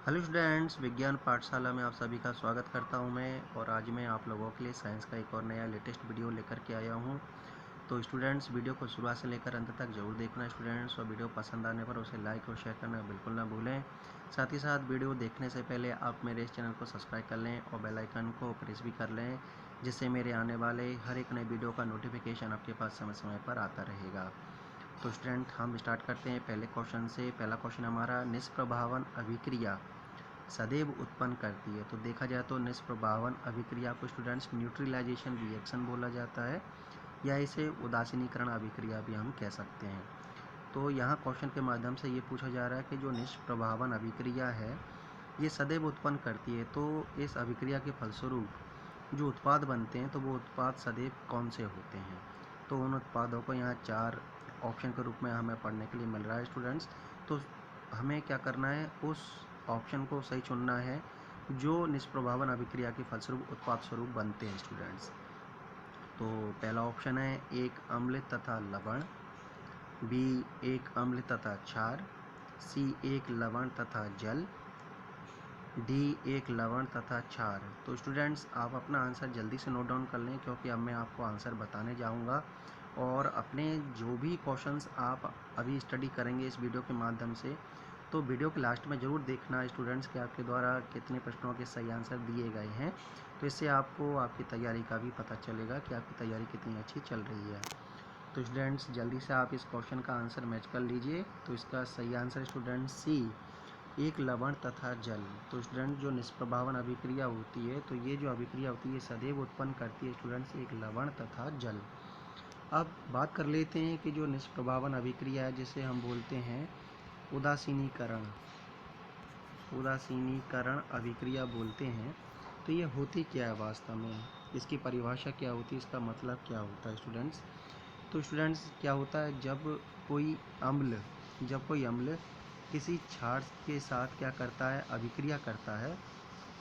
Hello students, विज्ञान पाठशाला में आप सभी का स्वागत करता हूं मैं। और आज मैं आप लोगों के लिए साइंस का एक और नया लेटेस्ट वीडियो लेकर के आया हूं। तो स्टूडेंट्स, वीडियो को शुरुआत से लेकर अंत तक जरूर देखना स्टूडेंट्स, और वीडियो पसंद आने पर उसे लाइक और शेयर करना बिल्कुल ना भूलें। साथ ही साथ वीडियो देखने से पहले आप मेरे इस चैनल को सब्सक्राइब कर लें और बेल आइकन को प्रेस भी कर लें, जिससे मेरे आने वाले हर एक नए वीडियो का नोटिफिकेशन आपके पास समय समय पर आता रहेगा। तो स्टूडेंट, हम स्टार्ट करते हैं पहले क्वेश्चन से। पहला क्वेश्चन हमारा, निष्प्रभावन अभिक्रिया सदैव उत्पन्न करती है। तो देखा जाए तो निष्प्रभावन अभिक्रिया को स्टूडेंट्स न्यूट्रलाइजेशन रिएक्शन बोला जाता है, या इसे उदासीनीकरण अभिक्रिया भी हम कह सकते हैं। तो यहाँ क्वेश्चन के माध्यम से ये पूछा जा रहा है कि जो निष्प्रभावन अभिक्रिया है ये सदैव उत्पन्न करती है, तो इस अभिक्रिया के फलस्वरूप जो उत्पाद बनते हैं तो वो उत्पाद सदैव कौन से होते हैं। तो उन उत्पादों को यहाँ 4 ऑप्शन के रूप में हमें पढ़ने के लिए मिल रहा है स्टूडेंट्स। तो हमें क्या करना है, उस ऑप्शन को सही चुनना है जो निष्प्रभावन अभिक्रिया के फलस्वरूप उत्पाद स्वरूप बनते हैं स्टूडेंट्स। तो पहला ऑप्शन है एक अम्ल तथा लवण, बी एक अम्ल तथा क्षार, सी एक लवण तथा जल, डी एक लवण तथा क्षार। तो स्टूडेंट्स, आप अपना आंसर जल्दी से नोट डाउन कर लें, क्योंकि अब मैं आपको आंसर बताने जाऊंगा। और अपने जो भी क्वेश्चंस आप अभी स्टडी करेंगे इस वीडियो के माध्यम से, तो वीडियो के लास्ट में ज़रूर देखना स्टूडेंट्स कि आपके द्वारा कितने प्रश्नों के सही आंसर दिए गए हैं। तो इससे आपको आपकी तैयारी का भी पता चलेगा कि आपकी तैयारी कितनी अच्छी चल रही है। तो स्टूडेंट्स, जल्दी से आप इस क्वेश्चन का आंसर मैच कर लीजिए। तो इसका सही आंसर स्टूडेंट सी, एक लवण तथा जल। तो स्टूडेंट, जो निष्प्रभावन अभिक्रिया होती है तो ये जो अभिक्रिया होती है सदैव उत्पन्न करती है स्टूडेंट्स एक लवण तथा जल। अब बात कर लेते हैं कि जो निष्प्रभावन अभिक्रिया है जिसे हम बोलते हैं उदासीनीकरण, उदासीनीकरण अभिक्रिया बोलते हैं। तो ये होती क्या है वास्तव में, इसकी परिभाषा क्या होती है, इसका मतलब क्या होता है स्टूडेंट्स। तो स्टूडेंट्स, क्या होता है, जब कोई अम्ल किसी क्षार के साथ क्या करता है, अभिक्रिया करता है,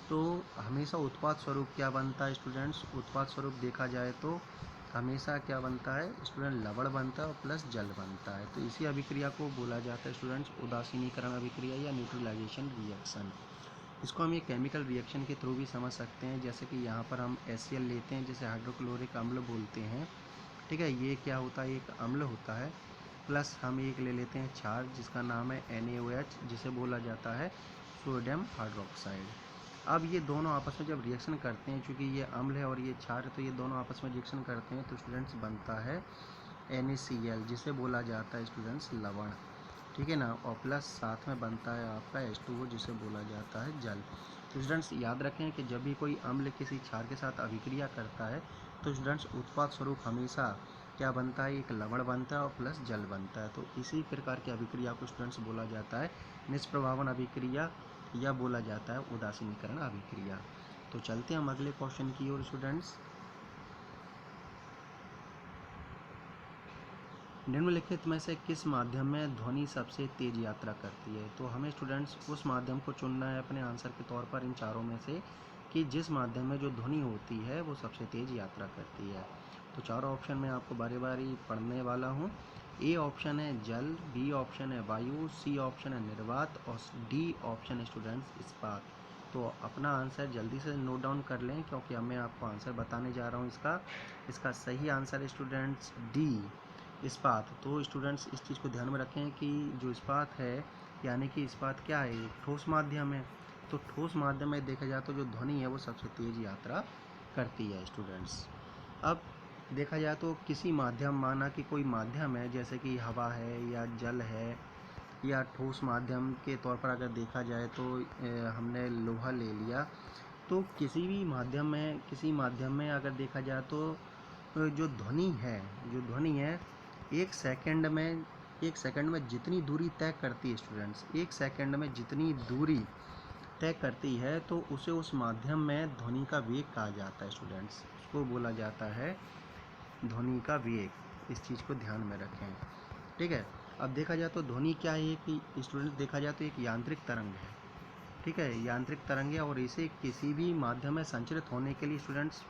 तो हमेशा उत्पाद स्वरूप क्या बनता है स्टूडेंट्स। उत्पाद स्वरूप देखा जाए तो हमेशा क्या बनता है स्टूडेंट, लवण बनता है और प्लस जल बनता है। तो इसी अभिक्रिया को बोला जाता है स्टूडेंट्स उदासीनीकरण अभिक्रिया या न्यूट्रलाइजेशन रिएक्शन। इसको हम ये केमिकल रिएक्शन के थ्रू भी समझ सकते हैं, जैसे कि यहाँ पर हम HCl लेते हैं, जिसे हाइड्रोक्लोरिक अम्ल बोलते हैं। ठीक है, ये क्या होता है, एक अम्ल होता है, प्लस हम एक ले लेते हैं क्षार जिसका नाम है NaOH, जिसे बोला जाता है सोडियम हाइड्रोक्साइड। अब ये दोनों आपस में जब रिएक्शन करते हैं, चूँकि ये अम्ल है और ये क्षार है, तो ये दोनों आपस में रिएक्शन करते हैं तो स्टूडेंट्स बनता है NaCl, जिसे बोला जाता है स्टूडेंट्स लवण। ठीक है ना, और प्लस साथ में बनता है आपका H2O, जिसे बोला जाता है जल। तो स्टूडेंट्स, याद रखें कि जब भी कोई अम्ल किसी क्षार के साथ अभिक्रिया करता है तो स्टूडेंट्स उत्पाद स्वरूप हमेशा क्या बनता है, एक लवण बनता है और प्लस जल बनता है। तो इसी प्रकार की अभिक्रिया को स्टूडेंट्स बोला जाता है निष्प्रभावन अभिक्रिया, या बोला जाता है उदासीनीकरण अभिक्रिया। तो चलते हैं हम अगले क्वेश्चन की ओर स्टूडेंट्स। निम्नलिखित में से किस माध्यम में ध्वनि सबसे तेज यात्रा करती है। तो हमें स्टूडेंट्स उस माध्यम को चुनना है अपने आंसर के तौर पर इन चारों में से, कि जिस माध्यम में जो ध्वनि होती है वो सबसे तेज यात्रा करती है। तो चारों ऑप्शन में आपको बारी बारी पढ़ने वाला हूँ। ए ऑप्शन है जल, बी ऑप्शन है वायु, सी ऑप्शन है निर्वात, और डी ऑप्शन है स्टूडेंट्स इस्पात। तो अपना आंसर जल्दी से नोट डाउन कर लें, क्योंकि अब मैं आपको आंसर बताने जा रहा हूँ इसका सही आंसर है स्टूडेंट्स डी, इस्पात। तो स्टूडेंट्स, इस चीज़ को ध्यान में रखें कि जो इस्पात है, यानी कि इस्पात क्या है, एक ठोस माध्यम है। तो ठोस माध्यम में देखा जाए तो जो ध्वनि है वो सबसे तेज यात्रा करती है स्टूडेंट्स। अब देखा जाए तो किसी माध्यम, माना कि कोई माध्यम है जैसे कि हवा है या जल है, या ठोस माध्यम के तौर पर अगर देखा जाए तो हमने लोहा ले लिया। तो किसी माध्यम में अगर देखा जाए तो जो ध्वनि है एक सेकंड में जितनी दूरी तय करती है स्टूडेंट्स, एक सेकंड में जितनी दूरी तय करती है, तो उसे उस माध्यम में ध्वनि का वेग कहा जाता है स्टूडेंट्स। उसको बोला जाता है ध्वनि का वेग। इस चीज़ को ध्यान में रखें। ठीक है, अब देखा जाए तो ध्वनि क्या है कि स्टूडेंट्स, देखा जाए तो एक यांत्रिक तरंग है। ठीक है, यांत्रिक तरंग है, और इसे किसी भी माध्यम में संचरित होने के लिए स्टूडेंट्स,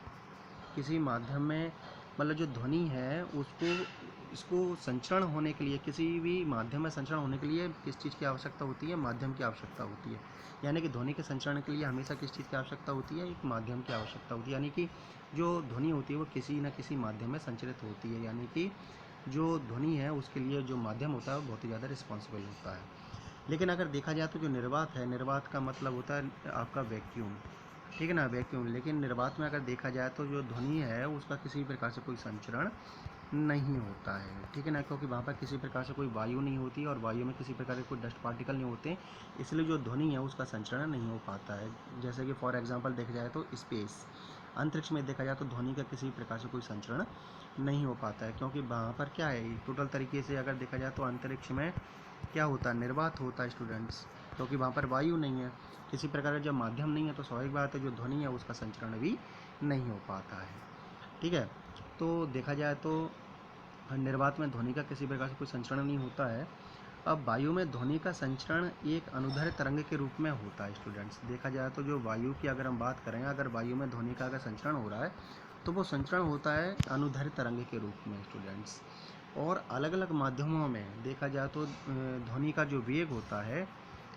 किसी माध्यम में मतलब जो ध्वनि है उसको इसको संचरण होने के लिए, किसी भी माध्यम में संचरण होने के लिए किस चीज़ की आवश्यकता होती है? माध्यम की आवश्यकता होती है। यानी कि ध्वनि के संचरण के लिए हमेशा किस चीज़ की आवश्यकता होती है? एक माध्यम की आवश्यकता होती है। यानी कि जो ध्वनि होती है वो किसी न किसी माध्यम में संचरित होती है। यानी कि जो ध्वनि है उसके लिए जो माध्यम होता है वो बहुत ही ज़्यादा रिस्पॉन्सिबल होता है। लेकिन अगर देखा जाए तो जो निर्वात है, निर्वात का मतलब होता है आपका वैक्यूम, ठीक है ना, वैक्यूम। लेकिन निर्वात में अगर देखा जाए तो जो ध्वनि है उसका किसी भी प्रकार से कोई संचरण नहीं होता है, ठीक है ना, क्योंकि वहाँ पर किसी प्रकार से कोई वायु नहीं होती और वायु में किसी प्रकार के कोई डस्ट पार्टिकल नहीं होते, इसलिए जो ध्वनि है उसका संचरण नहीं हो पाता है। जैसे कि फॉर एग्जांपल देखा जाए तो स्पेस, अंतरिक्ष में देखा जाए तो ध्वनि का किसी प्रकार से कोई संचरण नहीं हो पाता है, क्योंकि वहाँ पर क्या है, टोटल तरीके से अगर देखा जाए तो अंतरिक्ष में क्या होता है? निर्वात होता है स्टूडेंट्स, क्योंकि वहाँ पर वायु नहीं है, किसी प्रकार का जब माध्यम नहीं है तो स्वाभाविक बात है जो ध्वनि है उसका संचरण भी नहीं हो पाता है, ठीक है। तो देखा जाए तो निर्वात में ध्वनि का किसी प्रकार से कोई संचरण नहीं होता है। अब वायु में ध्वनि का संचरण एक अनुदैर्घ्य तरंग के रूप में होता है स्टूडेंट्स। देखा जाए तो जो वायु की अगर हम बात करें, अगर वायु में ध्वनि का अगर संचरण हो रहा है तो वो संचरण होता है अनुदैर्घ्य तरंग के रूप में स्टूडेंट्स। और अलग अलग माध्यमों में देखा जाए तो ध्वनि का जो वेग होता है,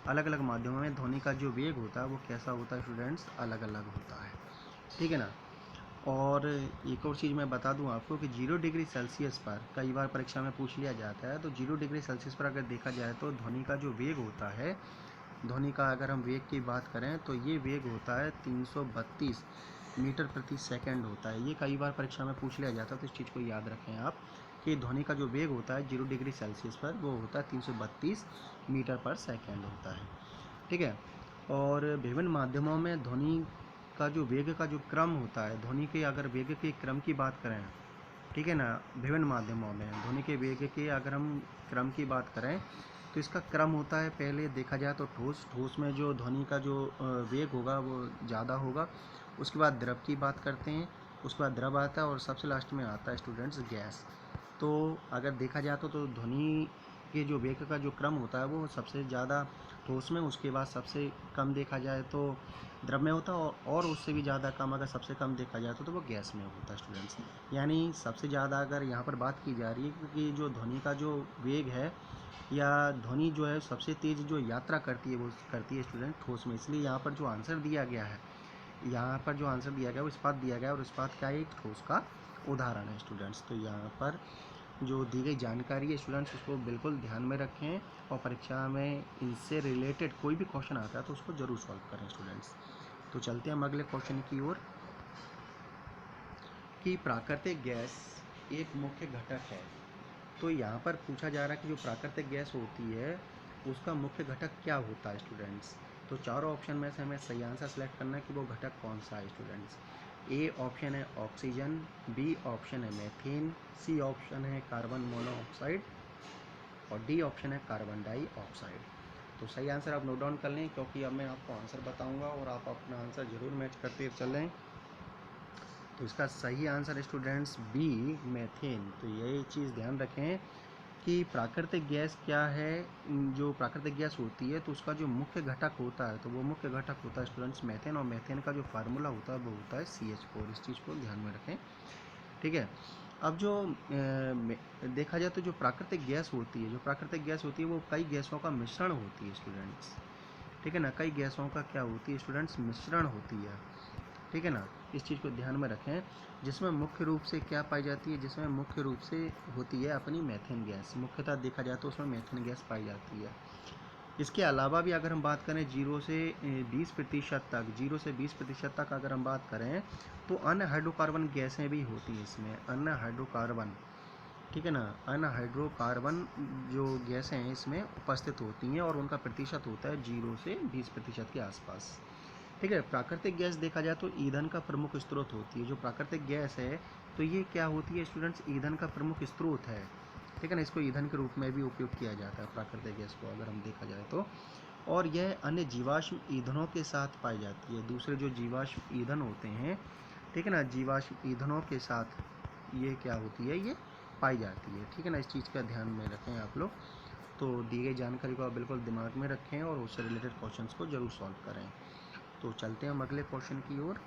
अलग अलग माध्यमों में ध्वनि का जो वेग होता है वो कैसा होता है स्टूडेंट्स? अलग अलग होता है, ठीक है ना। और एक और चीज़ मैं बता दूं आपको कि 0 डिग्री सेल्सियस पर कई बार परीक्षा में पूछ लिया जाता है, तो 0 डिग्री सेल्सियस पर अगर देखा जाए तो ध्वनि का जो वेग होता है, ध्वनि का अगर हम वेग की बात करें तो ये वेग होता है 332 मीटर प्रति सेकंड होता है। ये कई बार परीक्षा में पूछ लिया जाता है, तो इस चीज़ को याद रखें आप कि ध्वनि का जो वेग होता है 0 डिग्री सेल्सियस पर वो होता है 332 मीटर पर सेकंड होता है, ठीक है। और विभिन्न माध्यमों में ध्वनि का जो वेग का जो क्रम होता है, ध्वनि के अगर वेग के क्रम की बात करें, ठीक है ना, विभिन्न माध्यमों में ध्वनि के वेग के अगर हम क्रम की बात करें तो इसका क्रम होता है, पहले देखा जाए तो ठोस में जो ध्वनि का जो वेग होगा वो ज़्यादा होगा, उसके बाद द्रव की बात करते हैं, उसके बाद द्रव आता है और सबसे लास्ट में आता है स्टूडेंट्स गैस। तो अगर देखा जाए तो ध्वनि के जो वेग का जो क्रम होता है वो सबसे ज़्यादा ठोस में, उसके बाद सबसे कम देखा जाए तो द्रव में होता है, और उससे भी ज़्यादा कम अगर सबसे कम देखा जाए तो वो गैस में होता है स्टूडेंट्स। यानी सबसे ज़्यादा अगर यहाँ पर बात की जा रही है क्योंकि जो ध्वनि का जो वेग है या ध्वनि जो है सबसे तेज़ जो यात्रा करती है वो करती है स्टूडेंट ठोस में, इसलिए यहाँ पर जो आंसर दिया गया है, यहाँ पर जो आंसर दिया गया वो इस्पात दिया गया, और इस्पात क्या है? एक ठोस का उदाहरण है स्टूडेंट्स। तो यहाँ पर जो दी गई जानकारी है स्टूडेंट्स उसको बिल्कुल ध्यान में रखें, और परीक्षा में इनसे रिलेटेड कोई भी क्वेश्चन आता है तो उसको ज़रूर सॉल्व करें स्टूडेंट्स। तो चलते हैं हम अगले क्वेश्चन की ओर कि प्राकृतिक गैस एक मुख्य घटक है। तो यहाँ पर पूछा जा रहा है कि जो प्राकृतिक गैस होती है उसका मुख्य घटक क्या होता है स्टूडेंट्स। तो चारों ऑप्शन में से हमें सही आंसर सेलेक्ट करना है कि वो घटक कौन सा है स्टूडेंट्स। ए ऑप्शन है ऑक्सीजन, बी ऑप्शन है मीथेन, सी ऑप्शन है कार्बन मोनोऑक्साइड और डी ऑप्शन है कार्बन डाइऑक्साइड। तो सही आंसर आप नोट डाउन कर लें, क्योंकि अब मैं आपको आंसर बताऊंगा और आप अपना आंसर ज़रूर मैच करते चलें। तो इसका सही आंसर स्टूडेंट्स बी मीथेन। तो यही चीज़ ध्यान रखें कि प्राकृतिक गैस क्या है। जो प्राकृतिक गैस होती है तो उसका जो मुख्य घटक होता है तो वो मुख्य घटक होता है स्टूडेंट्स मीथेन, और मीथेन का जो फार्मूला होता है वो होता है CH4। इस चीज़ को ध्यान में रखें, ठीक है। अब जो देखा जाए तो जो प्राकृतिक गैस होती है, जो प्राकृतिक गैस होती है वो कई गैसों का मिश्रण होती है स्टूडेंट्स, ठीक है ना। कई गैसों का क्या होती है स्टूडेंट्स? मिश्रण होती है, ठीक है ना। इस चीज़ को ध्यान में रखें, जिसमें मुख्य रूप से क्या पाई जाती है, जिसमें मुख्य रूप से होती है अपनी मीथेन गैस। मुख्यतः देखा जाए तो उसमें मीथेन गैस पाई जाती है। इसके अलावा भी अगर हम बात करें 0 से 20% तक, 0 से 20% तक अगर हम बात करें तो अन्य हाइड्रोकार्बन गैसें भी होती हैं इसमें, अन्य हाइड्रोकार्बन, ठीक है ना। अन्य हाइड्रोकार्बन जो गैसें हैं इसमें उपस्थित होती हैं और उनका प्रतिशत होता है 0 से 20% के आसपास, ठीक है। प्राकृतिक गैस देखा जाए तो ईंधन का प्रमुख स्रोत होती है। जो प्राकृतिक गैस है तो ये क्या होती है स्टूडेंट्स? ईंधन का प्रमुख स्रोत है, ठीक है ना। इसको ईंधन के रूप में भी उपयोग किया जाता है प्राकृतिक गैस को अगर हम देखा जाए तो। और यह अन्य जीवाश्म ईंधनों के साथ पाई जाती है, दूसरे जो जीवाश्म ईंधन होते हैं, ठीक है ना, जीवाश्म ईंधनों के साथ ये क्या होती है? ये पाई जाती है, ठीक है ना। इस चीज़ का ध्यान में रखें आप लोग। तो दी गई जानकारी को आप बिल्कुल दिमाग में रखें और उससे रिलेटेड क्वेश्चंस को ज़रूर सॉल्व करें। तो चलते हैं हम अगले क्वेश्चन की ओर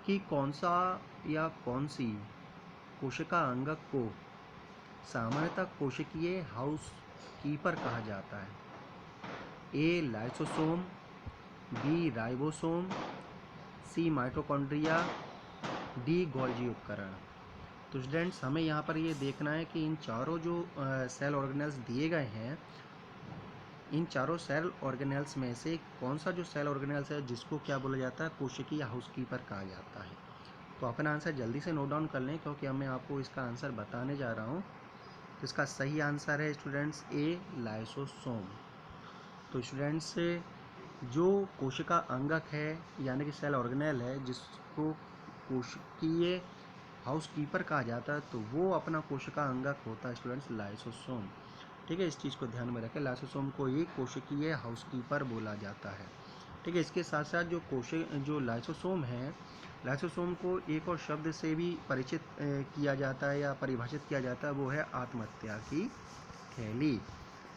कि कौन सा या कौन सी कोशिका अंगक को सामान्यतः कोशिकीय हाउस कीपर कहा जाता है? ए लाइसोसोम, बी राइबोसोम, सी माइटोकॉन्ड्रिया, डी गोल्जी उपकरण। तो स्टूडेंट्स हमें यहाँ पर ये देखना है कि इन चारों जो सेल ऑर्गेनेल्स दिए गए हैं, इन चारों सेल ऑर्गेनेल्स में से कौन सा जो सेल ऑर्गेनेल्स है जिसको क्या बोला जाता है? कोशिकीय हाउसकीपर कहा जाता है। तो अपना आंसर जल्दी से नोट डाउन कर लें, क्योंकि अब मैं आपको इसका आंसर बताने जा रहा हूँ। तो इसका सही आंसर है स्टूडेंट्स ए लाइसोसोम। तो स्टूडेंट्स जो कोशिका अंगक है यानी कि सेल ऑर्गेनेल है जिसको कोशिकीय हाउसकीपर कहा जाता है, तो वो अपना कोशिका अंगक होता है स्टूडेंट्स लाइसोसोम। ठीक है, इस चीज़ को ध्यान में रखें, लाइसोसोम को ही कोशिकीय हाउसकीपर बोला जाता है। ठीक है, इसके साथ साथ जो लाइसोसोम है, लाइसोसोम को एक और शब्द से भी परिचित किया जाता है या परिभाषित किया जाता है, वो है आत्महत्या की थैली।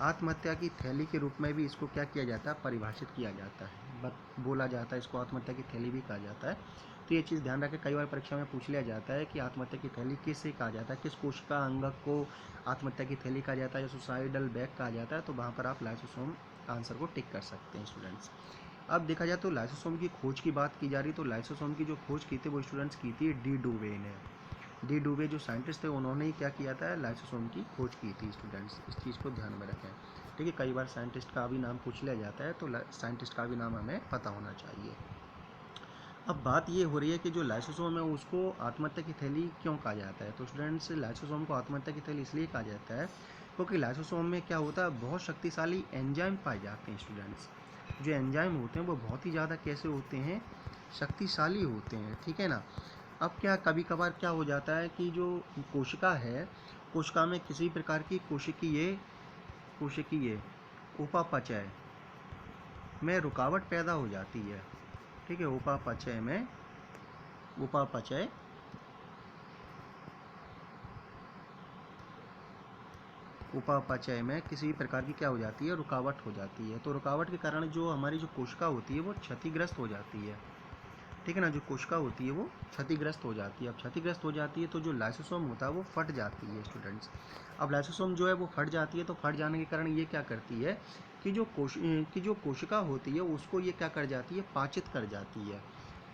आत्महत्या की थैली के रूप में भी इसको क्या किया जाता है? परिभाषित किया जाता है, बोला जाता है, इसको आत्महत्या की थैली भी कहा जाता है। तो ये चीज़ ध्यान रखें, कई बार परीक्षा में पूछ लिया जाता है कि आत्महत्या की थैली किसे कहा जाता है, किस कोशिका अंगक को आत्महत्या की थैली कहा जाता है या सुसाइडल बैग कहा जाता है, तो वहाँ पर आप लाइसोसोम आंसर को टिक कर सकते हैं स्टूडेंट्स। अब देखा जाए तो लाइसोसोम की खोज की बात की जा रही, तो लाइसोसोम की जो खोज की थी वो स्टूडेंट्स की थी डी डुवे ने। डी डुवे जो साइंटिस्ट थे उन्होंने ही क्या किया था? लाइसोसोम की खोज की थी स्टूडेंट्स, इस चीज़ को ध्यान में रखें। ठीक है, कई बार साइंटिस्ट का भी नाम पूछ लिया जाता है, तो साइंटिस्ट का भी नाम हमें पता होना चाहिए। अब बात ये हो रही है कि जो लाइसोसोम है उसको आत्महत्या की थैली क्यों कहा जाता है? तो स्टूडेंट्स लाइसोसोम को आत्महत्या की थैली इसलिए कहा जाता है क्योंकि लाइसोसोम में क्या होता है? बहुत शक्तिशाली एंजाइम पाए जाते हैं स्टूडेंट्स। जो एंजाइम होते हैं वो बहुत ही ज़्यादा कैसे होते हैं? शक्तिशाली होते हैं। ठीक है ना। अब क्या कभी कभार क्या हो जाता है कि जो कोशिका है, कोशिका में किसी प्रकार की कोशिकीय उपापचय में रुकावट पैदा हो जाती है। ठीक है, उपापचय में किसी प्रकार की क्या हो जाती है? रुकावट हो जाती है। तो रुकावट के कारण जो हमारी जो कोशिका होती है वो क्षतिग्रस्त हो जाती है। ठीक है ना, जो कोशिका होती है वो क्षतिग्रस्त हो जाती है। अब क्षतिग्रस्त हो जाती है तो जो लाइसोसोम होता है वो फट जाती है स्टूडेंट्स। अब लाइसोसोम जो है वो फट जाती है, तो फट जाने के कारण ये क्या करती है कि जो कोशिका होती है उसको ये क्या कर जाती है? पाचित कर जाती है।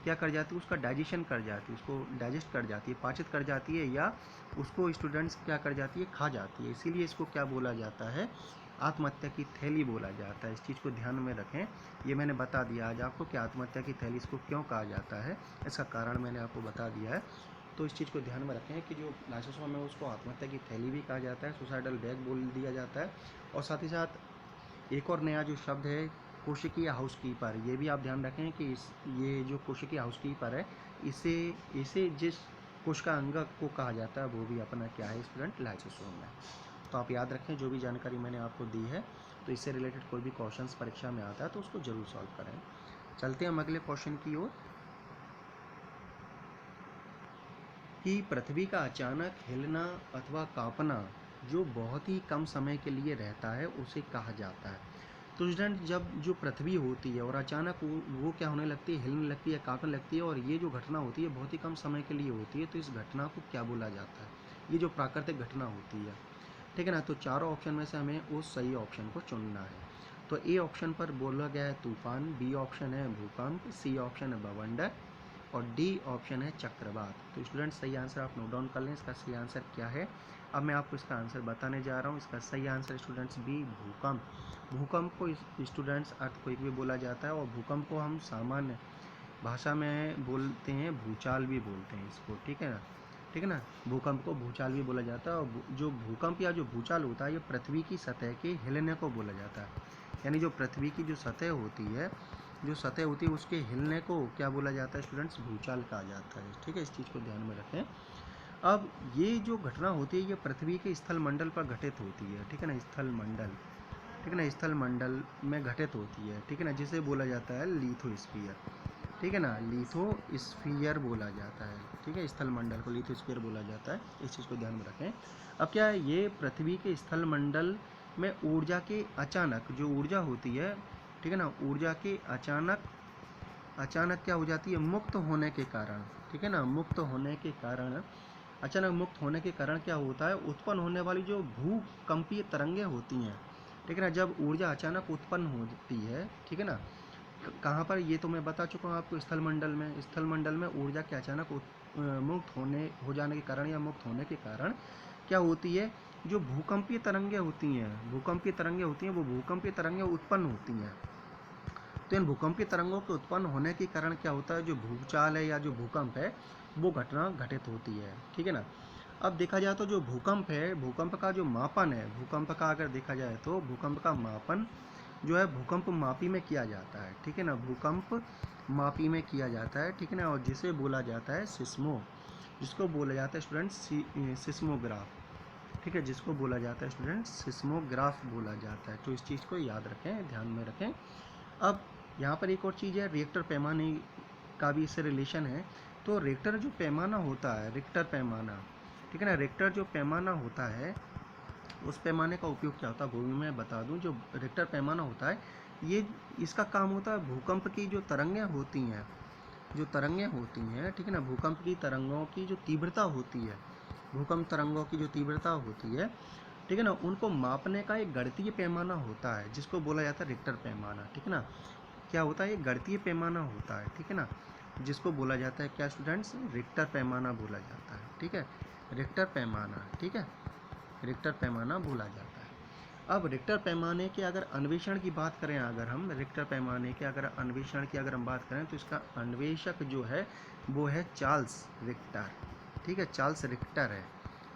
क्या कर जाती है? उसका डाइजेशन कर जाती है, उसको डाइजेस्ट कर जाती है, पाचित कर जाती है, या उसको स्टूडेंट्स क्या कर जाती है? खा जाती है। इसीलिए इसको क्या बोला जाता है? आत्महत्या की थैली बोला जाता है। इस चीज़ को ध्यान में रखें, ये मैंने बता दिया आज आपको कि आत्महत्या की थैली इसको क्यों कहा जाता है, इसका कारण मैंने आपको बता दिया है। तो इस चीज़ को ध्यान में रखें कि जो लाइसोसोम है उसको आत्महत्या की थैली भी कहा जाता है, सुसाइडल बैग बोल दिया जाता है, और साथ ही साथ एक और नया जो शब्द है कोशिकीय हाउसकीपर, ये भी आप ध्यान रखें कि ये जो कोशिकीय हाउसकीपर है इसे जिस कोशिका अंगक को कहा जाता है वो भी अपना क्या है स्टूडेंट? लाइसोसोम है। तो आप याद रखें, जो भी जानकारी मैंने आपको दी है तो इससे रिलेटेड कोई भी क्वेश्चंस परीक्षा में आता है तो उसको जरूर सॉल्व करें। चलते हैं हम अगले क्वेश्चन की ओर कि पृथ्वी का अचानक हिलना अथवा कांपना जो बहुत ही कम समय के लिए रहता है उसे कहा जाता है। तो स्टूडेंट जब जो पृथ्वी होती है और अचानक वो क्या होने लगती है? हिलने लगती है, कांपने लगती है, और ये जो घटना होती है बहुत ही कम समय के लिए होती है, तो इस घटना को क्या बोला जाता है? ये जो प्राकृतिक घटना होती है। ठीक है ना। तो चारों ऑप्शन में से हमें उस सही ऑप्शन को चुनना है। तो ए ऑप्शन पर बोला गया है तूफान, बी ऑप्शन है भूकंप, सी ऑप्शन है बवंडर, और डी ऑप्शन है चक्रवात। तो स्टूडेंट सही आंसर आप नोट डाउन कर लें, इसका सही आंसर क्या है। अब मैं आपको इसका आंसर बताने जा रहा हूँ। इसका सही आंसर स्टूडेंट्स बी भूकंप। भूकंप को स्टूडेंट्स अर्थक्वेक भी बोला जाता है, और भूकंप को हम सामान्य भाषा में बोलते हैं भूचाल भी बोलते हैं इसको। ठीक है ना। ठीक है ना, भूकंप को भूचाल भी बोला जाता है, और जो भूकंप या जो भूचाल होता है ये पृथ्वी की सतह के हिलने को बोला जाता है। यानी जो पृथ्वी की जो सतह होती है उसके हिलने को क्या बोला जाता है स्टूडेंट्स? भूचाल कहा जाता है। ठीक है, इस चीज़ को ध्यान में रखें। अब ये जो घटना होती है ये पृथ्वी के स्थल मंडल पर घटित होती है। ठीक है ना, स्थल मंडल, ठीक है ना, स्थल मंडल में घटित होती है। ठीक है ना, जिसे बोला जाता है लिथोस्फीयर। ठीक है ना, लिथोस्फीयर बोला जाता है। ठीक है, स्थल मंडल को लिथोस्फीयर बोला जाता है, इस चीज़ को ध्यान में रखें। अब क्या है, ये पृथ्वी के स्थल मंडल में ऊर्जा के अचानक जो ऊर्जा होती है, ठीक है ना, ऊर्जा के अचानक क्या हो जाती है? मुक्त होने के कारण। ठीक है ना, मुक्त होने के कारण अचानक मुक्त होने के कारण क्या होता है, उत्पन्न होने वाली जो भूकंपीय तरंगें होती हैं, ठीक है ना, जब ऊर्जा अचानक उत्पन्न होती है, ठीक है ना, कहाँ पर, ये तो मैं बता चुका हूँ आपको, स्थल मंडल में ऊर्जा के अचानक मुक्त हो जाने के कारण या मुक्त होने के कारण क्या होती है, जो भूकंपीय तरंगें होती हैं वो भूकंपीय तरंगें उत्पन्न होती हैं। तो इन भूकंपीय तरंगों के उत्पन्न होने के कारण क्या होता है, जो भूचाल है या जो भूकंप है वो घटना घटित होती है, ठीक है ना। अब देखा जाए तो जो भूकंप है, भूकंप का जो मापन है, भूकंप का अगर देखा जाए तो भूकंप का मापन जो है भूकंप मापी में किया जाता है, ठीक है ना, भूकंप मापी में किया जाता है, ठीक है ना, और जिसे बोला जाता है जिसको बोला जाता है स्टूडेंट सिस्मोग्राफ, ठीक है, जिसको बोला जाता है स्टूडेंट सिस्मोग्राफ बोला जाता है। तो इस चीज़ को याद रखें, ध्यान में रखें। अब यहाँ पर एक और चीज़ है, रिएक्टर पैमाने का भी इससे रिलेशन है। तो रिएक्टर जो पैमाना होता है, रिक्टर पैमाना, ठीक है ना, रिक्टर जो पैमाना होता है, उस पैमाने का उपयोग क्या होता है वो भी मैं बता दूं। जो रिक्टर पैमाना होता है, ये इसका काम होता है भूकंप की जो तरंगें होती हैं, ठीक है ना, भूकंप की तरंगों की जो तीव्रता होती है, भूकंप तरंगों की जो तीव्रता होती है, ठीक है ना, उनको मापने का एक गणितीय पैमाना होता है जिसको बोला जाता है रिक्टर पैमाना, ठीक है ना। क्या होता है, एक गणितीय पैमाना होता है, ठीक है ना, जिसको बोला जाता है क्या स्टूडेंट्स, रिक्टर पैमाना बोला जाता है, ठीक है, रिक्टर पैमाना, ठीक है, रिक्टर पैमाना बोला जाता है। अब रिक्टर पैमाने के अगर अन्वेषण की बात करें, अगर हम रिक्टर पैमाने के अगर अन्वेषण की अगर हम बात करें तो इसका अन्वेषक जो है वो है चार्ल्स रिक्टर, ठीक है, चार्ल्स रिक्टर है,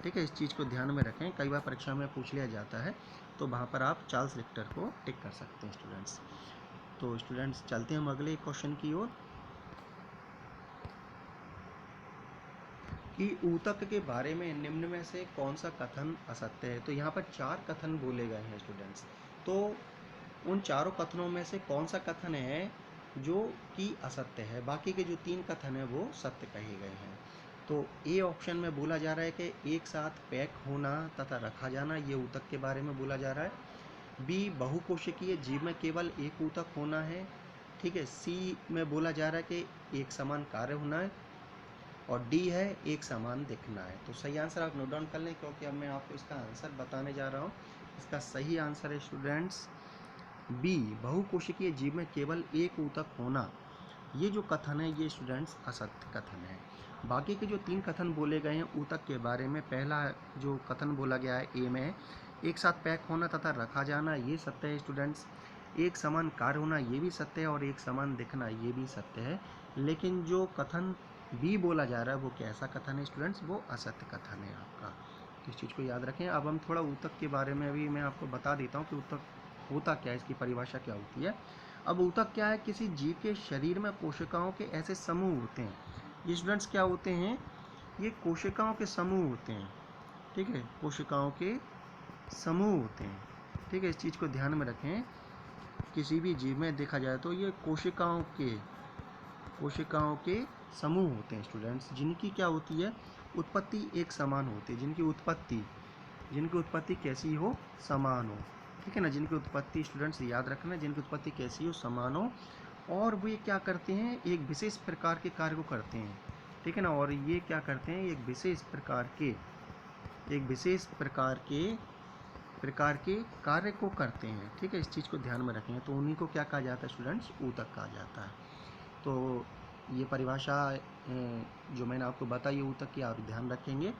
ठीक है, इस चीज़ को ध्यान में रखें, कई बार परीक्षा में पूछ लिया जाता है, तो वहाँ पर आप चार्ल्स रिक्टर को टिक कर सकते हैं स्टूडेंट्स। तो स्टूडेंट्स चलते हैं हम अगले क्वेश्चन की ओर, कि ऊतक के बारे में निम्न में से कौन सा कथन असत्य है। तो यहाँ पर 4 कथन बोले गए हैं स्टूडेंट्स, तो उन चारों कथनों में से कौन सा कथन है जो कि असत्य है, बाकी के जो 3 कथन है वो सत्य कहे गए हैं। तो ए ऑप्शन में बोला जा रहा है कि एक साथ पैक होना तथा रखा जाना, ये ऊतक के बारे में बोला जा रहा है। बी, बहुकोशिकीय जीव में केवल एक ऊतक होना है, ठीक है। सी में बोला जा रहा है कि एक समान कार्य होना है, और डी है एक समान दिखना है। तो सही आंसर आप नोट डाउन कर लें, क्योंकि अब मैं आपको इसका आंसर बताने जा रहा हूँ। इसका सही आंसर है स्टूडेंट्स बी, बहुकोशिकीय जीव में केवल एक ऊतक होना। ये जो कथन है ये स्टूडेंट्स असत्य कथन है। बाकी के जो 3 कथन बोले गए हैं ऊतक के बारे में, पहला जो कथन बोला गया है ए में, एक साथ पैक होना तथा रखा जाना, ये सत्य है स्टूडेंट्स। एक समान कार्य होना, ये भी सत्य है, और एक समान दिखना, ये भी सत्य है। लेकिन जो कथन बी बोला जा रहा है वो कैसा कथन है स्टूडेंट्स, वो असत्य कथन है आपका। तो इस चीज़ को याद रखें। अब हम थोड़ा ऊतक के बारे में अभी मैं आपको बता देता हूँ कि ऊतक होता क्या है, इसकी परिभाषा क्या होती है। अब ऊतक क्या है, किसी जीव के शरीर में कोशिकाओं के ऐसे समूह होते हैं। ये स्टूडेंट्स क्या होते हैं, ये कोशिकाओं के समूह होते हैं, ठीक है, कोशिकाओं के समूह होते हैं, ठीक है, इस चीज़ को ध्यान में रखें। किसी भी जीव में देखा जाए तो ये कोशिकाओं के समूह होते हैं स्टूडेंट्स, जिनकी क्या होती है, उत्पत्ति एक समान होती है, जिनकी उत्पत्ति कैसी हो, समान हो, ठीक है ना, जिनकी उत्पत्ति स्टूडेंट्स याद रखना, जिनकी उत्पत्ति कैसी हो, समान हो, और वो ये क्या करते हैं, एक विशेष प्रकार के कार्य को करते हैं, ठीक है ना, और ये क्या करते हैं, एक विशेष प्रकार के कार्य को करते हैं, ठीक है, इस चीज़ को ध्यान में रखें। तो उन्हीं को क्या कहा जाता है स्टूडेंट्स, ऊतक कहा जाता है। तो ये परिभाषा जो मैंने आपको बताई ऊतक की, आप ध्यान रखेंगे।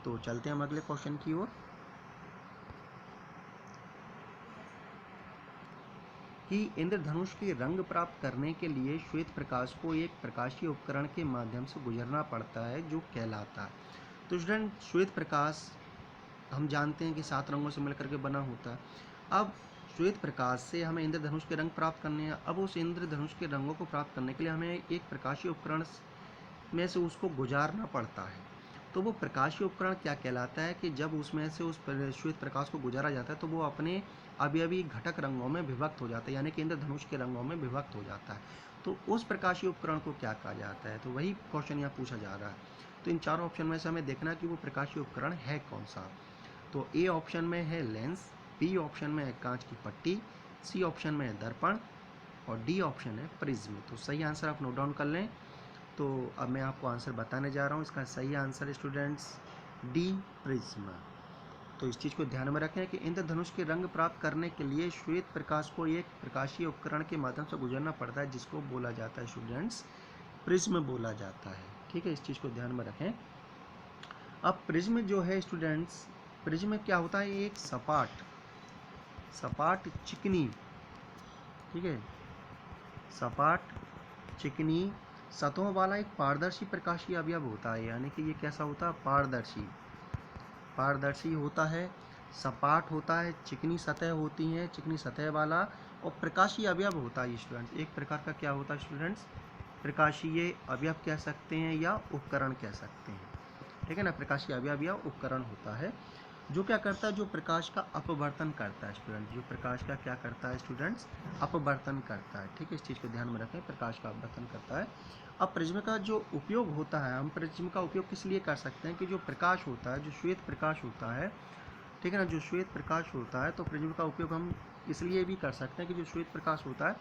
तो चलते हैं हम अगले क्वेश्चन की ओर, कि इंद्रधनुष के रंग प्राप्त करने के लिए श्वेत प्रकाश को एक प्रकाशीय उपकरण के माध्यम से गुजरना पड़ता है जो कहलाता है। तो स्टूडेंट श्वेत प्रकाश हम जानते हैं कि 7 रंगों से मिलकर के बना होता है। अब श्वेत प्रकाश से हमें इंद्रधनुष के रंग प्राप्त करने हैं। अब उस इंद्रधनुष के रंगों को प्राप्त करने के लिए हमें एक प्रकाशीय उपकरण में से उसको गुजारना पड़ता है। तो वो प्रकाशीय उपकरण क्या कहलाता है, कि जब उसमें से उस श्वेत प्रकाश को गुजारा जाता है तो वो अपने अवयवी घटक रंगों में विभक्त हो जाता है, यानी कि इंद्रधनुष के रंगों में विभक्त हो जाता है। तो उस प्रकाशीय उपकरण को क्या कहा जाता है, तो वही क्वेश्चन यहाँ पूछा जा रहा है। तो इन चारों ऑप्शन में से हमें देखना है कि वो प्रकाशीय उपकरण है कौन सा। तो ए ऑप्शन में है लेंस, बी ऑप्शन में है कांच की पट्टी, सी ऑप्शन में है दर्पण, और डी ऑप्शन है प्रिज्म। तो सही आंसर आप नोट डाउन कर लें। तो अब मैं आपको आंसर बताने जा रहा हूँ। इसका सही आंसर है स्टूडेंट्स डी, प्रिज्म। तो इस चीज़ को ध्यान में रखें कि इंद्रधनुष के रंग प्राप्त करने के लिए श्वेत प्रकाश को एक प्रकाशीय उपकरण के माध्यम से गुजरना पड़ता है, जिसको बोला जाता है स्टूडेंट्स प्रिज्म बोला जाता है। ठीक है, इस चीज़ को ध्यान में रखें। अब प्रिज्म जो है स्टूडेंट्स, प्रिज्म क्या होता है? एक सपाट चिकनी, ठीक है, सपाट चिकनी सतहों वाला एक पारदर्शी प्रकाशीय अवयव होता है। यानी कि ये कैसा होता है? पारदर्शी होता है, सपाट होता है, चिकनी सतह होती हैं, चिकनी सतह वाला, और प्रकाशीय अवयव होता है स्टूडेंट्स। एक प्रकार का क्या होता है स्टूडेंट्स? प्रकाशीय अवयव कह सकते हैं या उपकरण कह सकते हैं। ठीक है ना, प्रकाशीय अवयव या उपकरण होता है जो क्या करता है? जो प्रकाश का अपवर्तन करता है स्टूडेंट। जो प्रकाश का क्या करता है स्टूडेंट्स? अपवर्तन करता है। ठीक है, इस चीज़ को ध्यान में रखें, प्रकाश का अपवर्तन करता है। अब प्रिज्म का जो उपयोग होता है, हम प्रिज्म का उपयोग किस लिए कर सकते हैं कि जो प्रकाश होता है, जो श्वेत प्रकाश होता है, ठीक है ना, जो श्वेत प्रकाश होता है, तो प्रिज्म का उपयोग हम इसलिए भी कर सकते हैं कि जो श्वेत प्रकाश होता है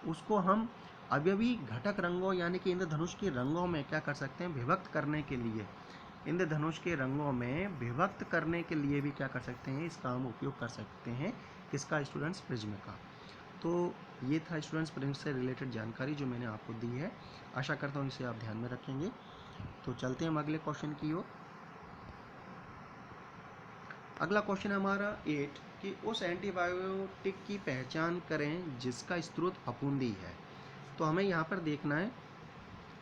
उसको हम अवयवी घटक रंगों यानी कि इंद्रधनुष के रंगों में क्या कर सकते हैं? विभक्त करने के लिए, इंद्रधनुष के रंगों में विभक्त करने के लिए भी क्या कर सकते हैं? इसका हम उपयोग कर सकते हैं। किसका स्टूडेंट्स? प्रिज्म का। तो ये था स्टूडेंट्स प्रिज्म से रिलेटेड जानकारी जो मैंने आपको दी है। आशा करता हूँ इसे आप ध्यान में रखेंगे। तो चलते हैं हम अगले क्वेश्चन की ओर। अगला क्वेश्चन है हमारा 8 कि उस एंटीबायोटिक की पहचान करें जिसका स्रोत फफूंदी है। तो हमें यहाँ पर देखना है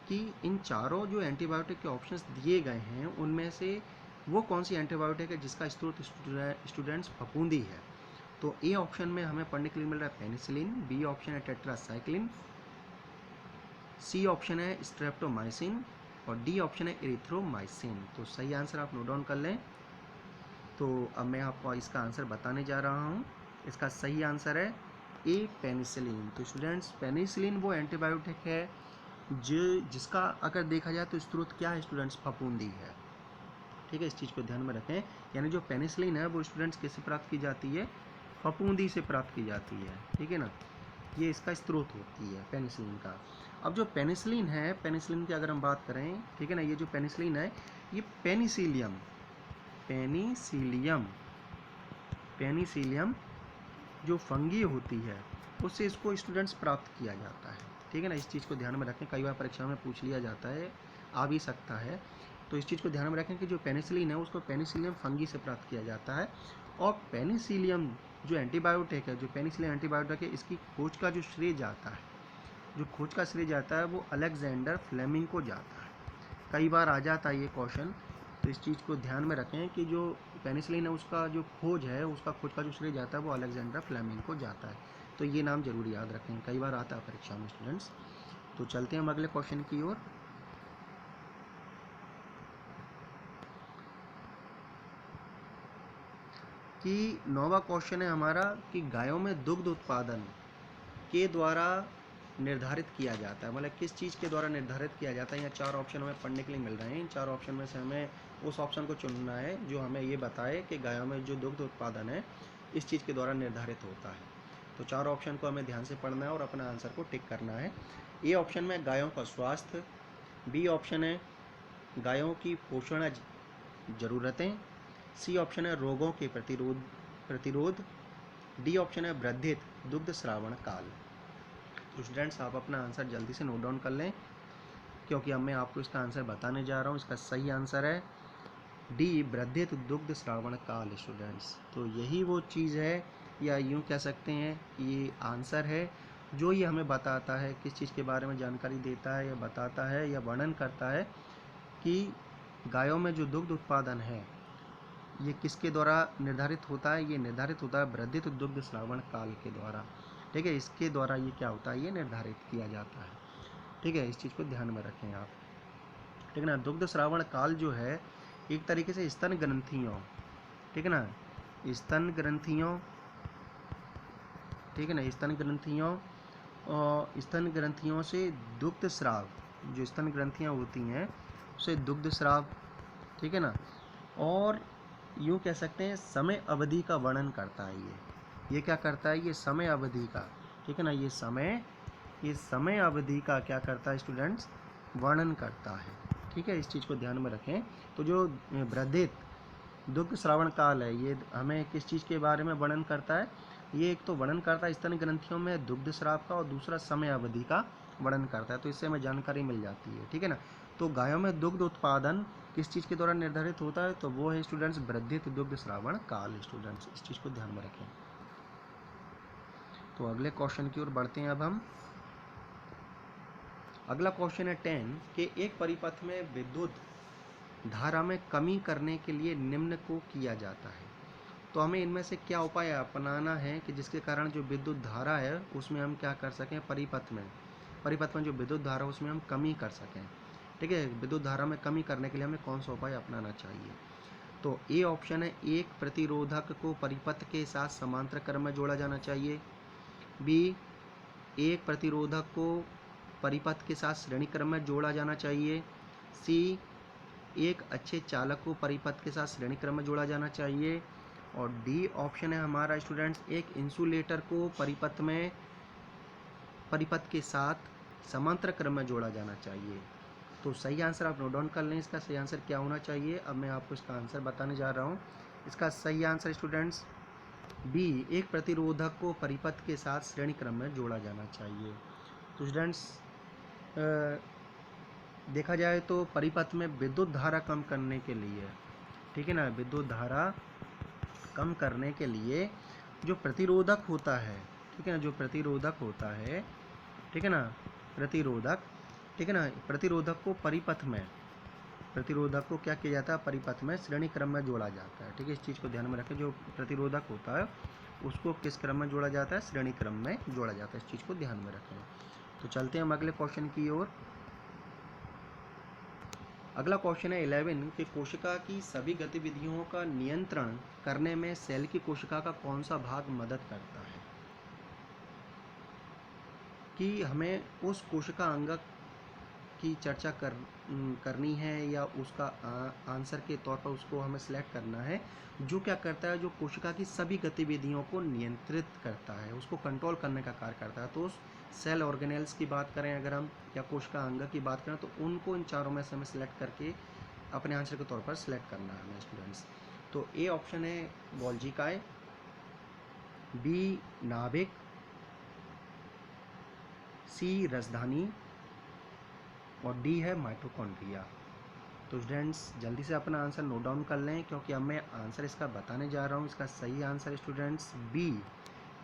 कि इन चारों जो एंटीबायोटिक के ऑप्शंस दिए गए हैं उनमें से वो कौन सी एंटीबायोटिक है जिसका स्रोत स्टूडेंट्स फफूंदी है। तो ए ऑप्शन में हमें पढ़ने के लिए मिल रहा है पेनिसिलिन, बी ऑप्शन है टेट्रासाइक्लिन, सी ऑप्शन है स्ट्रेप्टोमाइसिन और डी ऑप्शन है एरिथ्रोमाइसिन। तो सही आंसर आप नोट डाउन कर लें। तो अब मैं आपको इसका आंसर बताने जा रहा हूँ। इसका सही आंसर है ए, पेनिसिलिन। तो स्टूडेंट्स पेनिसिलिन वो एंटीबायोटिक है जिसका अगर देखा जाए तो स्रोत क्या है स्टूडेंट्स? फफूंदी है। ठीक है, इस चीज़ को ध्यान में रखें। यानी जो पेनिसिलिन है वो स्टूडेंट्स किससे प्राप्त की जाती है? फफूंदी से प्राप्त की जाती है। ठीक है ना, ये इसका स्रोत होती है पेनिसिलिन का। अब जो पेनिसिलिन है, पेनिसिलिन की अगर हम बात करें, ठीक है ना, ये जो पेनिसिलिन है ये पेनिसिलियम जो फंगी होती है उससे इसको स्टूडेंट्स प्राप्त किया जाता है। ठीक है ना, इस चीज़ को ध्यान में रखें, कई बार परीक्षा में पूछ लिया जाता है, आ भी सकता है। तो इस चीज़ को ध्यान में रखें कि जो पेनिसिलिन है उसको पेनिसिलियम फंगी से प्राप्त किया जाता है। और पेनिसिलियम जो एंटीबायोटिक है, जो पेनिसिलिन एंटीबायोटिक है, इसकी खोज का जो श्रेय जाता है, जो खोज का श्रेय जाता है वो अलेक्जेंडर फ्लेमिंग को जाता है। कई बार आ जाता है ये क्वेश्चन, तो इस चीज़ को ध्यान में रखें कि जो पेनिसिलिन है उसका जो खोज है, उसका खोज का जो श्रेय जाता है वो अलेक्जेंडर फ्लेमिंग को जाता है। तो ये नाम जरूर याद रखें, कई बार आता है परीक्षा में स्टूडेंट्स। तो चलते हैं हम अगले क्वेश्चन की ओर। कि 9वां क्वेश्चन है हमारा कि गायों में दुग्ध उत्पादन के द्वारा निर्धारित किया जाता है, मतलब किस चीज़ के द्वारा निर्धारित किया जाता है। यहाँ 4 ऑप्शन हमें पढ़ने के लिए मिल रहे हैं। इन 4 ऑप्शन में से हमें उस ऑप्शन को चुनना है जो हमें ये बताए कि गायों में जो दुग्ध उत्पादन है इस चीज़ के द्वारा निर्धारित होता है। तो 4 ऑप्शन को हमें ध्यान से पढ़ना है और अपना आंसर को टिक करना है। ए ऑप्शन में गायों का स्वास्थ्य, बी ऑप्शन है गायों की पोषण ज़रूरतें, सी ऑप्शन है रोगों के प्रतिरोध, डी ऑप्शन है वृद्धित दुग्ध श्रावण काल। तो स्टूडेंट्स आप अपना आंसर जल्दी से नोट डाउन कर लें क्योंकि अब मैं आपको इसका आंसर बताने जा रहा हूँ। इसका सही आंसर है डी, वृद्धित दुग्ध श्रावण काल स्टूडेंट्स। तो यही वो चीज़ है या यूँ कह सकते हैं ये आंसर है जो ये हमें बताता है, किस चीज़ के बारे में जानकारी देता है या बताता है या वर्णन करता है कि गायों में जो दुग्ध उत्पादन है ये किसके द्वारा निर्धारित होता है? ये निर्धारित होता है वृद्धित दुग्ध श्रावण काल के द्वारा। ठीक है, इसके द्वारा ये क्या होता है? ये निर्धारित किया जाता है। ठीक है, इस चीज़ को ध्यान में रखें आप। ठीक है ना, दुग्ध श्रावण काल जो है एक तरीके से स्तन ग्रंथियों, ठीक है ना, स्तन ग्रंथियों, ठीक है ना, स्तन ग्रंथियों से दुग्ध स्राव, जो स्तन ग्रंथियाँ होती हैं उसे दुग्ध स्राव, ठीक है ना, और यूँ कह सकते हैं समय अवधि का वर्णन करता है। ये क्या करता है? ये समय अवधि का, ठीक है ना, ये समय अवधि का क्या करता है स्टूडेंट्स? वर्णन करता है। ठीक है, इस चीज़ को ध्यान में रखें। तो जो वृद्धित दुग्ध श्रावण काल है, ये हमें किस चीज़ के बारे में वर्णन करता है? ये एक तो वर्णन करता है स्तन ग्रंथियों में दुग्ध स्राव का, और दूसरा समय अवधि का वर्णन करता है। तो इससे हमें जानकारी मिल जाती है। ठीक है ना। तो गायों में दुग्ध उत्पादन किस चीज़ के द्वारा निर्धारित होता है? तो वो है स्टूडेंट्स वृद्धित दुग्ध श्रावण काल। स्टूडेंट्स इस चीज़ को ध्यान में रखें। तो अगले क्वेश्चन की ओर बढ़ते हैं अब हम। अगला क्वेश्चन है 10 कि एक परिपथ में विद्युत धारा में कमी करने के लिए निम्न को किया जाता है। तो हमें इनमें से क्या उपाय अपनाना है कि जिसके कारण जो विद्युत धारा है उसमें हम क्या कर सकें? परिपथ में जो विद्युत धारा है उसमें हम कमी कर सकें। ठीक है, विद्युत धारा में कमी करने के लिए हमें कौन सा उपाय अपनाना चाहिए? तो ए ऑप्शन है, एक प्रतिरोधक को परिपथ के साथ समांतर क्रम में जोड़ा जाना चाहिए। बी, एक प्रतिरोधक को परिपथ के साथ श्रेणी क्रम में जोड़ा जाना चाहिए। सी, एक अच्छे चालक को परिपथ के साथ श्रेणी क्रम में जोड़ा जाना चाहिए। और डी ऑप्शन है हमारा स्टूडेंट्स, एक इंसुलेटर को परिपथ के साथ समांतर क्रम में जोड़ा जाना चाहिए। तो सही आंसर आप नोट डाउन कर लें, इसका सही आंसर क्या होना चाहिए। अब मैं आपको इसका आंसर बताने जा रहा हूँ। इसका सही आंसर स्टूडेंट्स बी, एक प्रतिरोधक को परिपथ के साथ श्रेणी क्रम में जोड़ा जाना चाहिए। तो स्टूडेंट्स देखा जाए तो परिपथ में विद्युत धारा कम करने के लिए, ठीक है ना, विद्युत धारा कम करने के लिए जो प्रतिरोधक होता है, ठीक है ना, जो प्रतिरोधक होता है, ठीक है ना, ठीक है ना, प्रतिरोधक को क्या किया जाता है? परिपथ में श्रेणी क्रम में जोड़ा जाता है। ठीक है, इस चीज़ को ध्यान में रखें। जो प्रतिरोधक होता है उसको किस क्रम में जोड़ा जाता है? श्रेणी क्रम में जोड़ा जाता है। इस चीज़ को ध्यान में रखें। तो चलते हैं हम अगले क्वेश्चन की ओर। अगला क्वेश्चन है 11 कि कोशिका की सभी गतिविधियों का नियंत्रण करने में सेल की कोशिका का कौन सा भाग मदद करता है? कि हमें उस कोशिका अंगक की चर्चा करनी है या उसका आंसर के तौर पर उसको हमें सिलेक्ट करना है, जो क्या करता है? जो कोशिका की सभी गतिविधियों को नियंत्रित करता है, उसको कंट्रोल करने का कार्य करता है। तो उस सेल ऑर्गेनेल्स की बात करें अगर हम, या कोशिका अंग की बात करें, तो उनको इन चारों में से हमें सिलेक्ट करके अपने आंसर के तौर पर सिलेक्ट करना है हमें स्टूडेंट्स। तो ए ऑप्शन है गोल्जिकाय, बी नाभिक, सी रसधानी, और डी है माइटोकॉन्ड्रिया। तो स्टूडेंट्स जल्दी से अपना आंसर नोट डाउन कर लें, क्योंकि अब मैं आंसर इसका बताने जा रहा हूँ। इसका सही आंसर स्टूडेंट्स बी,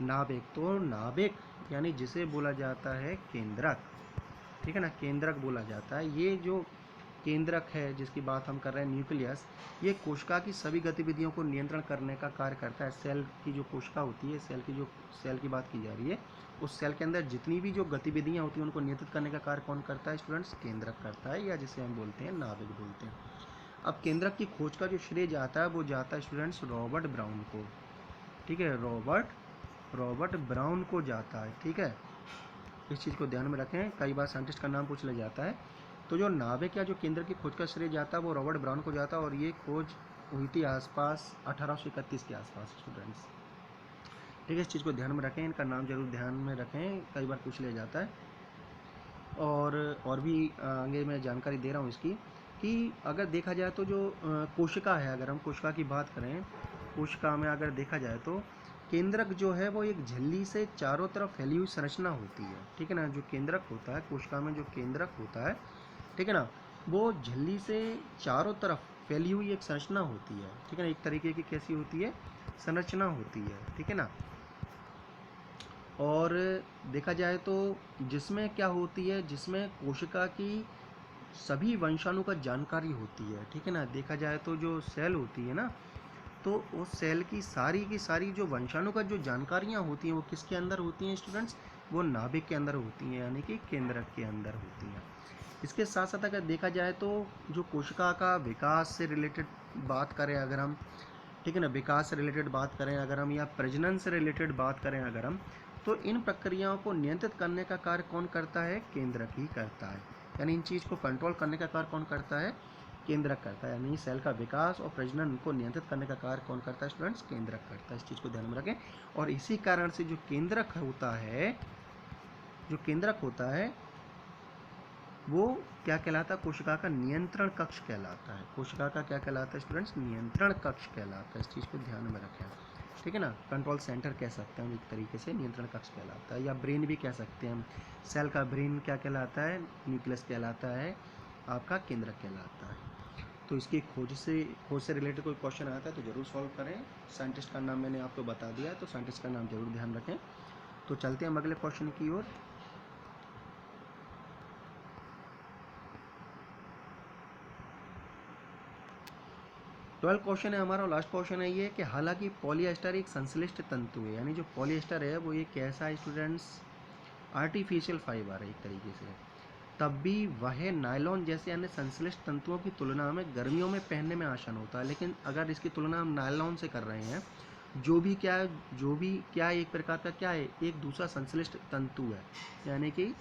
नाभिक। तो नाभिक यानी जिसे बोला जाता है केंद्रक, ठीक है ना, केंद्रक बोला जाता है। ये जो केंद्रक है जिसकी बात हम कर रहे हैं, न्यूक्लियस, ये कोशिका की सभी गतिविधियों को नियंत्रण करने का कार्य करता है। सेल की जो कोशिका होती है, सेल की बात की जा रही है, उस सेल के अंदर जितनी भी जो गतिविधियां होती हैं उनको नियंत्रित करने का कार्य कौन करता है स्टूडेंट्स? केंद्रक करता है, या जिसे हम बोलते हैं नाभिक बोलते हैं। अब केंद्रक की खोज का जो श्रेय जाता है वो जाता है स्टूडेंट्स रॉबर्ट ब्राउन को। ठीक है, रॉबर्ट ब्राउन को जाता है। ठीक है, इस चीज़ को ध्यान में रखें, कई बार साइंटिस्ट का नाम पूछ लिया जाता है। तो जो नाभिक या जो केंद्र की खोज का श्रेय जाता है वो रॉबर्ट ब्राउन को जाता है, और ये खोज हुई थी आसपास 1831 के आसपास स्टूडेंट्स। ठीक है, इस चीज़ को ध्यान में रखें, इनका नाम जरूर ध्यान में रखें, कई बार पूछ लिया जाता है। और भी आगे मैं जानकारी दे रहा हूँ इसकी, कि अगर देखा जाए तो जो कोशिका है, अगर हम कोशिका की बात करें, कोशिका में अगर देखा जाए तो केंद्रक जो है वो एक झिल्ली से चारों तरफ फैली हुई संरचना होती है। ठीक है ना, जो केंद्रक होता है कोशिका में, जो केंद्रक होता है, ठीक है ना, वो झिल्ली से चारों तरफ फैली हुई एक संरचना होती है। ठीक है ना, एक तरीके की कैसी होती है? संरचना होती है। ठीक है ना, और देखा जाए तो जिसमें क्या होती है, जिसमें कोशिका की सभी वंशाणु का जानकारी होती है। ठीक है ना, देखा जाए तो जो सेल होती है ना, तो उस सेल की सारी जो वंशाणु का जो जानकारियाँ होती हैं वो किसके अंदर होती हैं स्टूडेंट्स? वो नाभिक के अंदर होती हैं, यानी कि केंद्रक के अंदर होती हैं। इसके साथ साथ अगर देखा जाए तो जो कोशिका का विकास से रिलेटेड बात करें अगर हम, ठीक है ना, विकास से रिलेटेड बात करें अगर हम, या प्रजनन से रिलेटेड बात करें अगर हम, तो इन प्रक्रियाओं को नियंत्रित करने का कार्य कौन करता है? केंद्रक ही करता है। यानी इन चीज़ को कंट्रोल करने का कार्य कौन करता है? केंद्रक करता है। यानी सेल का विकास और प्रजनन को नियंत्रित करने का कार्य कौन करता है स्टूडेंट्स? केंद्रक करता है। इस चीज़ को ध्यान में रखें। और इसी कारण से जो केंद्रक होता है वो क्या कहलाता है, कोशिका का नियंत्रण कक्ष कहलाता है। कोशिका का क्या कहलाता है स्टूडेंट्स, नियंत्रण कक्ष कहलाता है। इस चीज़ को ध्यान में रखें, ठीक है ना। कंट्रोल सेंटर कह सकते हैं हम एक तरीके से, नियंत्रण कक्ष कहलाता है, या ब्रेन भी कह सकते हैं हम। सेल का ब्रेन क्या कहलाता है, न्यूक्लियस कहलाता है, आपका केंद्रक कहलाता है। तो इसकी खोज से रिलेटेड कोई क्वेश्चन आता है तो ज़रूर सॉल्व करें। साइंटिस्ट का नाम मैंने आपको बता दिया है, तो साइंटिस्ट का नाम जरूर ध्यान रखें। तो चलते हैं हम अगले क्वेश्चन की ओर। ट्वेल्थ क्वेश्चन है हमारा, लास्ट क्वेश्चन है ये कि हालांकि पॉलिएस्टर एक संश्लिष्ट तंतु है, यानी जो पॉलिएस्टर है वो एक कैसा है स्टूडेंट्स, आर्टिफिशियल फाइबर है एक तरीके से, तब भी वह नायलॉन जैसे अन्य संश्लिष्ट तंतुओं की तुलना में गर्मियों में पहनने में आसान होता है। लेकिन अगर इसकी तुलना हम नायलॉन से कर रहे हैं, जो भी क्या एक प्रकार का क्या है, एक दूसरा संश्लिष्ट तंतु है, यानी कि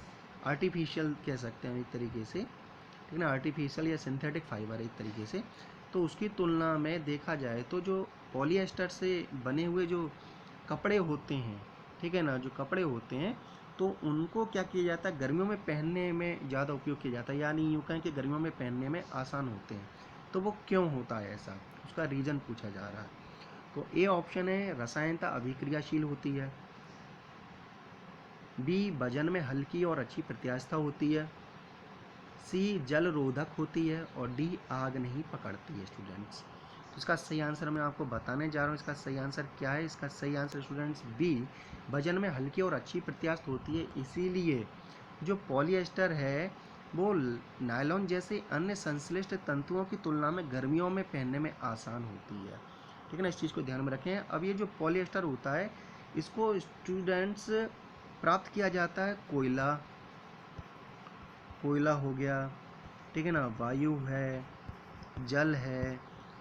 आर्टिफिशियल कह सकते हैं एक तरीके से, ठीक है ना, आर्टिफिशियल या सिंथेटिक फाइबर है एक तरीके से। तो उसकी तुलना में देखा जाए तो जो पॉलिएस्टर से बने हुए जो कपड़े होते हैं, ठीक है ना, जो कपड़े होते हैं तो उनको क्या किया जाता है, गर्मियों में पहनने में ज़्यादा उपयोग किया जाता है, यानी यूँ कहें कि गर्मियों में पहनने में आसान होते हैं। तो वो क्यों होता है ऐसा, उसका रीज़न पूछा जा रहा है। तो ए ऑप्शन है रसायनता अभिक्रियाशील होती है, बी वजन में हल्की और अच्छी प्रत्यास्थता होती है, सी जल रोधक होती है, और डी आग नहीं पकड़ती है स्टूडेंट्स। तो इसका सही आंसर मैं आपको बताने जा रहा हूँ। इसका सही आंसर क्या है, इसका सही आंसर स्टूडेंट्स बी, वजन में हल्की और अच्छी प्रत्यास्थ होती है। इसीलिए जो पॉलिएस्टर है वो नायलॉन जैसे अन्य संश्लिष्ट तंतुओं की तुलना में गर्मियों में पहनने में आसान होती है, ठीक है ना। इस चीज़ को ध्यान में रखें। अब ये जो पॉलिएस्टर होता है इसको स्टूडेंट्स प्राप्त किया जाता है कोयला हो गया, ठीक है ना, वायु है, जल है,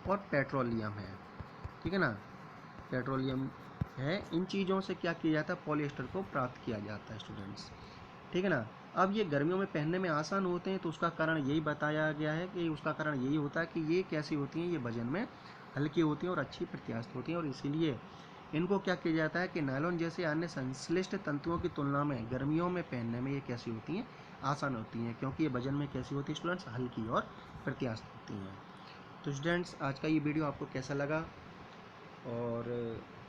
और पेट्रोलियम है, ठीक है ना, पेट्रोलियम है। इन चीज़ों से क्या किया जाता है, पॉलिएस्टर को प्राप्त किया जाता है स्टूडेंट्स, ठीक है ना। अब ये गर्मियों में पहनने में आसान होते हैं, तो उसका कारण यही बताया गया है कि उसका कारण यही होता है कि ये कैसी होती हैं, ये वजन में हल्की होती हैं और अच्छी प्रत्यास्थ होती हैं, और इसीलिए इनको क्या किया जाता है कि नायलॉन जैसे अन्य संश्लिष्ट तंतुओं की तुलना में गर्मियों में पहनने में ये कैसी होती हैं, आसान होती हैं, क्योंकि ये वजन में कैसी होती है स्टूडेंट्स, हल्की और प्रत्यास्थ होती हैं। तो स्टूडेंट्स आज का ये वीडियो आपको कैसा लगा, और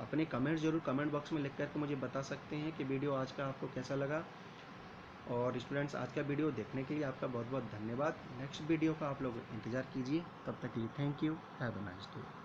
अपने कमेंट्स जरूर कमेंट बॉक्स में लिख करके मुझे बता सकते हैं कि वीडियो आज का आपको कैसा लगा। और स्टूडेंट्स आज का वीडियो देखने के लिए आपका बहुत बहुत धन्यवाद। नेक्स्ट वीडियो का आप लोग इंतज़ार कीजिए, तब तक के लिए thank you, have a nice day.